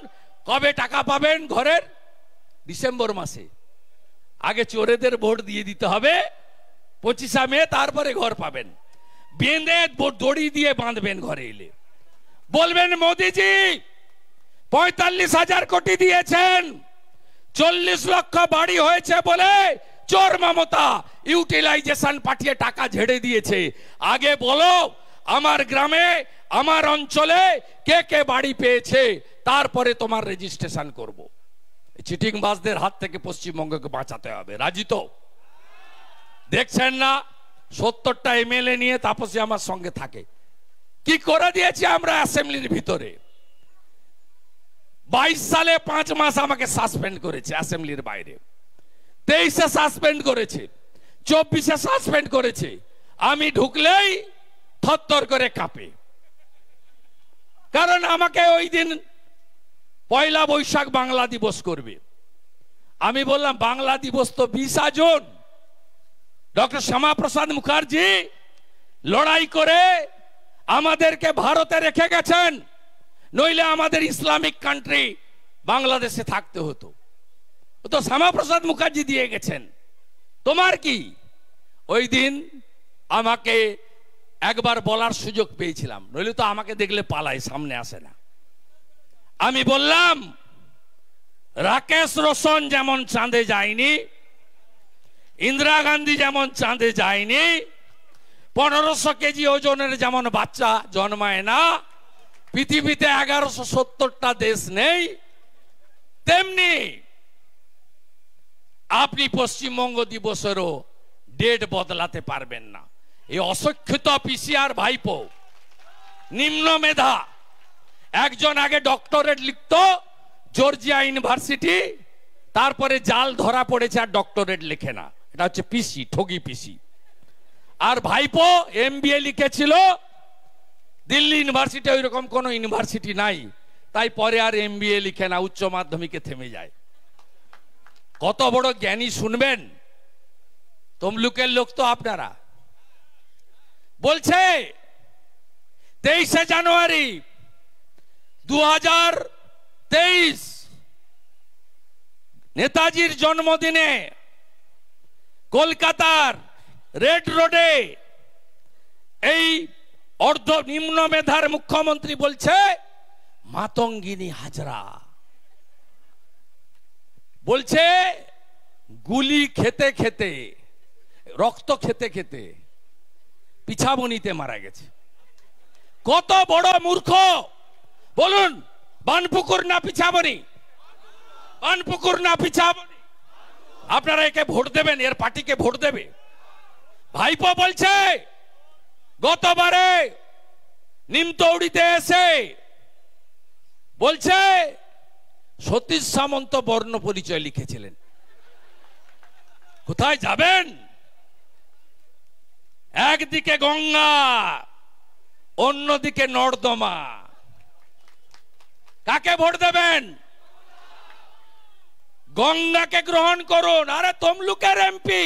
কবে টাকা পাবেন ঘরের? ডিসেম্বর মাসে। আগে চোরেদের ভোট দিয়ে দিতে হবে 25 মে, তারপরে ঘর পাবেন। বেঁধে দড়ি দিয়ে বাঁধবেন ঘরে এলে, বলবেন মোদিজি 45,000 কোটি দিয়েছেন, 40 লক্ষ বাড়ি হয়েছে বলে চোর মমতা ইউটিলাইজেশন পাঠিয়ে টাকা ঝেড়ে দিয়েছে। আগে বলো আমার গ্রামে, আমার অঞ্চলে কে কে বাড়ি পেয়েছে, তারপরে তোমার রেজিস্ট্রেশন করব। চিটিংবাজদের হাত থেকে পশ্চিমবঙ্গকে বাঁচাতে হবে। রাজি তো? দেখছেন না 70টা এমএলএ নিয়ে তাপসী আমার সঙ্গে থাকে, কি করে দিয়েছি আমরা অ্যাসেম্বলির ভিতরে। 22 সালে 5 মাস আমাকে সাসপেন্ড করেছে অ্যাসেম্বলির বাইরে, 23-এ সাসপেন্ড করেছে, 24-এ সাসপেন্ড করেছে। আমি ঢুকলেই থরথর করে কাঁপে, কারণ আমাকে ওই দিন 1 বৈশাখ বাংলা দিবস করবে। আমি বললাম বাংলা দিবস তো 20 জুন, ডক্টর শ্যামাপ্রসাদ মুখার্জি লড়াই করে আমাদেরকে ভারতে রেখে গেছেন, নইলে আমাদের ইসলামিক কান্ট্রি বাংলাদেশে থাকতে হতো। তো শ্যামাপ্রসাদ মুখার্জি দিয়ে গেছেন, তোমার কি? ওই দিন আমাকে একবার বলার সুযোগ পেয়েছিলাম, নইলে তো আমাকে দেখলে পালায়, সামনে আসে না। আমি বললাম রাকেশ রোশন যেমন চাঁদে যায়নি, ইন্দিরা গান্ধী যেমন চাঁদে যায়নি, 1500 কেজি ওজনের যেমন বাচ্চা জন্মায় না, পৃথিবীতে 1170টা দেশ নেই, তেমনি আপনি পশ্চিমবঙ্গ দিবসেরও ডেট বদলাতে পারবেন না। এই অশিক্ষিত পিসিআর ভাইপো, নিম্ন মেধা, একজন আগে ডক্টরেট লিখতো জর্জিয়া ইউনিভার্সিটি, তারপরে জাল ধরা পড়েছে আর ডক্টরেট লেখে না, এটা হচ্ছে পিসি, ঠগি পিসি। আর ভাইপো এমবিএ লিখেছিল দিল্লি ইউনিভার্সিটি, ওই রকম কোন ইউনিভার্সিটি নাই, তাই পরে আর এমবিএ লিখে না, উচ্চ মাধ্যমিকে থেমে যায়। কত বড় জ্ঞানী শুনবেন, তমলুকের লোক তো আপনারা। বলছে 23শে জানুয়ারি 2023 নেতাজির জন্মদিনে কলকাতার রেড রোডে এই অর্ধ নিম্ন মেধার মুখ্যমন্ত্রী বলছে মাতঙ্গিনী হাজরা, বলছে গুলি খেতে খেতে, রক্ত খেতে খেতে পিছাবনিতে মারা গেছে। কত বড় মূর্খ বলুন? বানপুকুর না পিছাবনি? বানপুকুর না পিছাবনি? আপনারা একে ভোট দেবেন, এর পার্টিকে ভোট দেবে। ভাইপো বলছে গতবারে নিমতৌড়িতে এসে বলছে সতীশ সামন্ত বর্ণ পরিচয় লিখেছিলেন। কোথায় যাবেন? একদিকে গঙ্গা, অন্যদিকে নর্দমা। কাকে ভোট দেবেন? গঙ্গাকে গ্রহণ করুন। আরে তমলুকের এমপি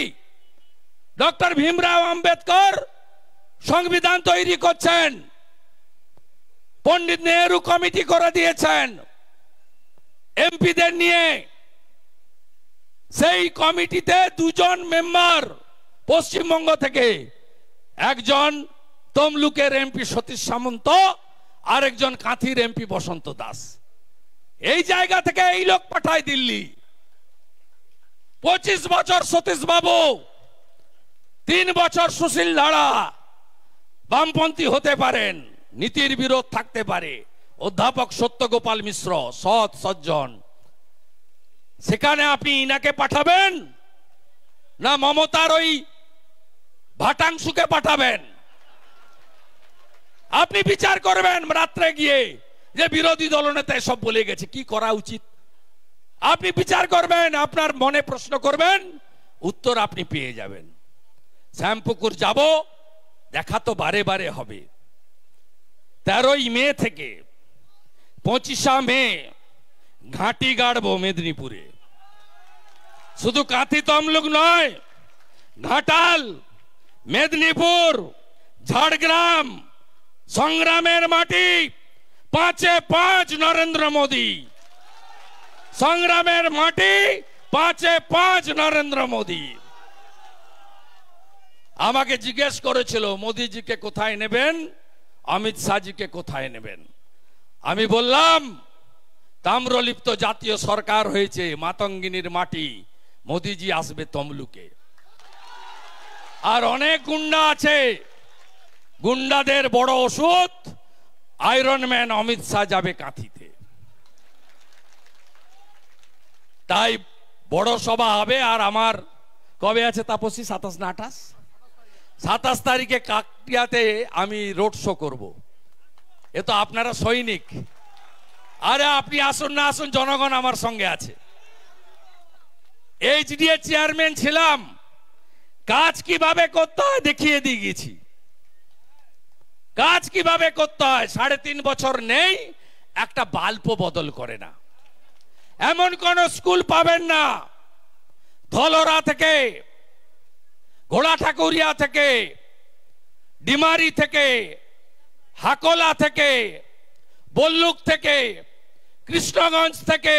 ডক্টর ভীমরাও আম্বেদকর সংবিধান তৈরি করছেন, পণ্ডিত নেহেরু কমিটি করে দিয়েছেন এমপিদের নিয়ে। সেই কমিটিতে দুজন মেম্বার পশ্চিমবঙ্গ থেকে, একজন তমলুকের এমপি সতীশ সামন্ত, আরেকজন কাঁথির এমপি বসন্ত দাস। এই জায়গা থেকে এই লোক পাঠায় দিল্লি। 25 বছর সতীশ বাবু, 3 বছর সুশীল ধারা। বামপন্থী হতে পারেন, নীতির বিরোধ থাকতে পারে। অধ্যাপক সত্যগোপাল মিশ্র সৎ সজ্জন। সেখানে আপনি ইনাকে পাঠাবেন না মমতার ওই ভাটাংশুকে পাঠাবেন? আপনি বিচার করবেন রাত্রে গিয়ে যে বিরোধী দলনেতা এসব বলে গেছে, কি করা উচিত। আপনি বিচার করবেন, আপনার মনে প্রশ্ন করবেন, উত্তর আপনি পেয়ে যাবেন। শ্যামপুকুর যাব, দেখা তো বারে বারে হবে। 13ই মে থেকে 25 মে ঘাঁটি গাড়বো মেদিনীপুরে। শুধু কাঁথি তমলুক নয়, ঘাটাল, মেদিনীপুর, ঝাড়গ্রাম, সংগ্রামের মাটি, 5-এ 5 নরেন্দ্র মোদী। সংগ্রামের মাটি, 5-এ 5 নরেন্দ্র মোদী। আমাকে জিজ্ঞেস করেছিল মোদীজিকে কোথায় নেবেন, অমিত শাহজিকে কোথায় নেবেন। আমি বললাম তাম্রলিপ্ত জাতীয় সরকার হয়েছে, মাতঙ্গিনীর মাটি, মোদীজি আসবে তমলুকে। আর অনেক গুন্ডা আছে, গুন্ডাদের বড় ওষুধ আয়রন ম্যান অমিত শাহ যাবে কাঁথিতে। তাই বড় সভা হবে। আর আমার কবে আছে তাপসী? 27 না 28? 27 তারিখে কাকটিয়াতে আমি রোড শো করব। এ তো আপনারা সৈনিক। আরে আপনি আসুন না আসুন, জনগণ আমার সঙ্গে আছে। এইচডিএ চেয়ারম্যান ছিলাম, কাজ কিভাবে করতে হয় দেখিয়ে দিয়ে গেছি। কাজ কিভাবে করতে হয় 3.5 বছর নেই, একটা বাল্বও বদল করে না। এমন কোন স্কুল পাবেন না ধলরা থেকে, ঘোড়া ঠাকুরিয়া থেকে, ডিমারি থেকে, হাকোলা থেকে, বল্লুক থেকে, কৃষ্ণগঞ্জ থেকে,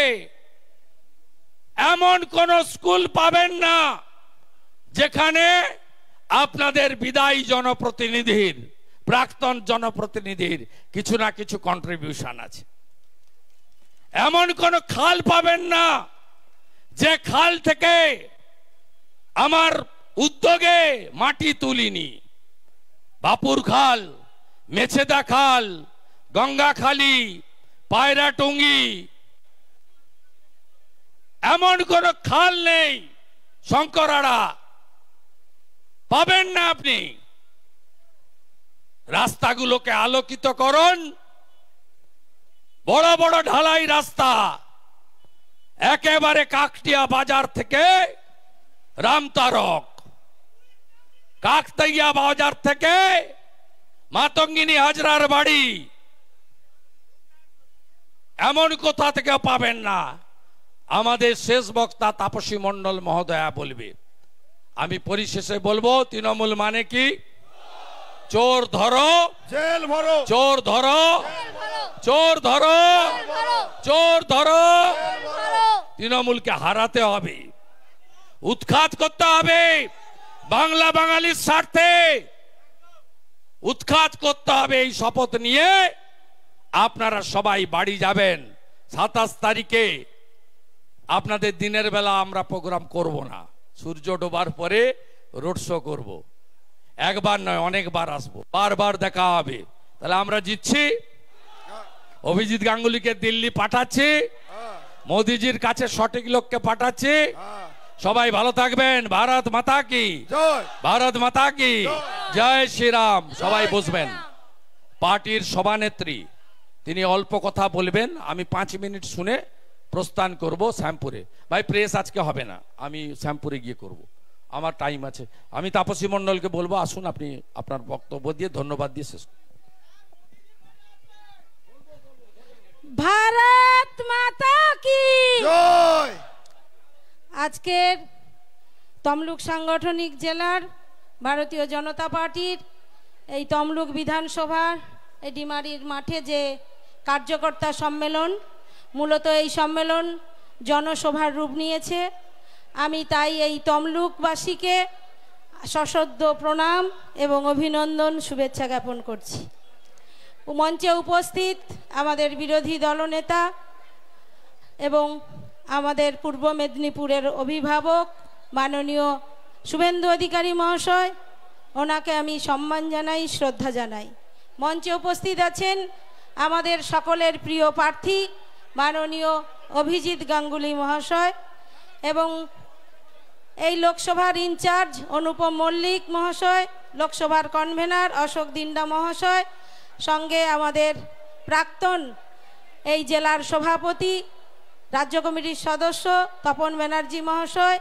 এমন কোন স্কুল পাবেন না যেখানে আপনাদের বিদায়ী জনপ্রতিনিধির, প্রাক্তন জনপ্রতিনিধির কিছু না কিছু কন্ট্রিবিউশন আছে। এমন কোন খাল পাবেন না যে খাল থেকে আমার উদ্যোগে মাটি তুলিনি। বাপুর খাল, মেছেদা খাল, গঙ্গাখালি, পায়রাটুঙ্গি, এমন কোন খাল নেই শঙ্করাড়া পাবেন না আপনি। রাস্তাগুলোকে আলোকিত করুন, বড় বড় ঢালাই রাস্তা, একেবারে কাকটিয়া বাজার থেকে রামতারক, কাকতাইয়া বাজার থেকে মাতঙ্গিনী হাজরার বাড়ি, এমন কোথা থেকে পাবেন না। আমাদের শেষ বক্তা তাপসী মণ্ডল মহোদয়া বলবে। আমি পরিশেষে বলবো, তৃণমূল মানে কি? চোর ধরো, জেল ভরো, চোর ধরো, চোর ধরো, চোর ধরো। তৃণমূলকে হারাতে হবে, উৎখাত করতে হবে, বাংলা বাঙালির স্বার্থে উৎখাত করতে হবে। এই শপথ নিয়ে আপনারা সবাই বাড়ি যাবেন। 27 তারিখে আপনাদের দিনের বেলা আমরা প্রোগ্রাম করব না, সূর্য ডোবার পরে রোড শো করব। একবার নয়, অনেকবার আসবো, বারবার দেখা হবে। তাহলে আমরা জিতছি। অভিজিৎ গাঙ্গুলিকে দিল্লি পাঠাচ্ছি, মোদিজির কাছে সঠিক লোককে পাঠাচ্ছি। সবাই ভালো থাকবেন। ভারত মাতা কি জয়, ভারত মাতা কি জয়। জয় শ্রীরাম। সবাই বসবেন। পার্টির সভানেত্রী তিনি অল্প কথা বলবেন, আমি 5 মিনিট শুনে প্রস্থান করব শ্যামপুরে। ভাই প্রেস আজকে হবে না, আমি শ্যামপুরে গিয়ে করব, আমার টাইম আছে। আমি তাপসী মণ্ডলকে বলবো আসুন, আপনি আপনার বক্তব্য দিয়ে ধন্যবাদ দিয়ে শেষ। ভারত মাতা কি জয়। আজকের তমলুক সাংগঠনিক জেলার ভারতীয় জনতা পার্টির এই তমলুক বিধানসভার এই ডিমারির মাঠে যে কার্যকর্তা সম্মেলন, মূলত এই সম্মেলন জনসভার রূপ নিয়েছে। আমি তাই এই তমলুকবাসীকে সশ্রদ্ধ প্রণাম এবং অভিনন্দন শুভেচ্ছা জ্ঞাপন করছি। মঞ্চে উপস্থিত আমাদের বিরোধী দলনেতা এবং আমাদের পূর্ব মেদিনীপুরের অভিভাবক মাননীয় শুভেন্দু অধিকারী মহাশয়, ওনাকে আমি সম্মান জানাই, শ্রদ্ধা জানাই। মঞ্চে উপস্থিত আছেন আমাদের সকলের প্রিয় প্রার্থী মাননীয় অভিজিৎ গাঙ্গুলি মহাশয় এবং এই লোকসভার ইনচার্জ অনুপম মল্লিক মহাশয়, লোকসভার কনভেনার অশোক দিন্ডা মহাশয়, সঙ্গে আমাদের প্রাক্তন এই জেলার সভাপতি রাজ্য কমিটির সদস্য তপন ব্যানার্জি মহাশয়,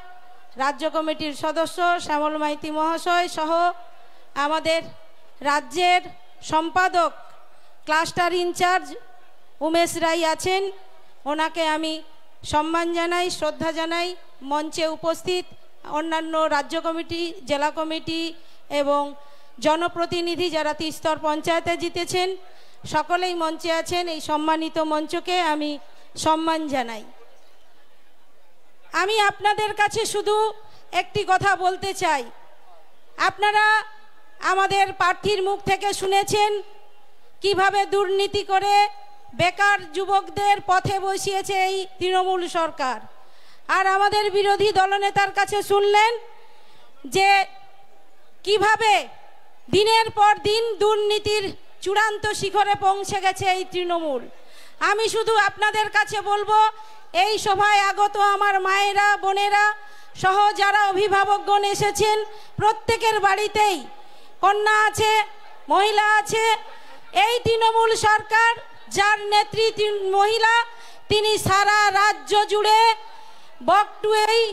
রাজ্য কমিটির সদস্য শ্যামল মাইতি মহাশয় সহ আমাদের রাজ্যের সম্পাদক ক্লাস্টার ইনচার্জ উমেশ রায় আছেন, ওনাকে আমি সম্মান জানাই, শ্রদ্ধা জানাই। মঞ্চে উপস্থিত অন্যান্য রাজ্য কমিটি, জেলা কমিটি এবং জনপ্রতিনিধি যারা ত্রিস্তর পঞ্চায়েতে জিতেছেন সকলেই মঞ্চে আছেন। এই সম্মানিত মঞ্চকে আমি সম্মান জানাই। আমি আপনাদের কাছে শুধু একটি কথা বলতে চাই। আপনারা আমাদের প্রার্থীর মুখ থেকে শুনেছেন কিভাবে দুর্নীতি করে বেকার যুবকদের পথে বসিয়েছে এই তৃণমূল সরকার, আর আমাদের বিরোধী দলনেতার কাছে শুনলেন যে কিভাবে দিনের পর দিন দুর্নীতির চূড়ান্ত শিখরে পৌঁছে গেছে এই তৃণমূল। আমি শুধু আপনাদের কাছে বলবো, এই সভায় আগত আমার মায়েরা, বোনেরা সহ যারা অভিভাবকগণ এসেছেন, প্রত্যেকের বাড়িতেই কন্যা আছে, মহিলা আছে। এই তৃণমূল সরকার যার নেত্রী মহিলা, তিনি সারা রাজ্য জুড়ে বকটুয়েই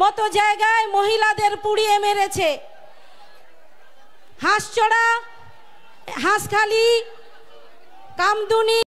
মতো জায়গায় মহিলাদের পুড়িয়ে মেরেছে। হাঁসচড়া, হাঁসখালি, কামদুনি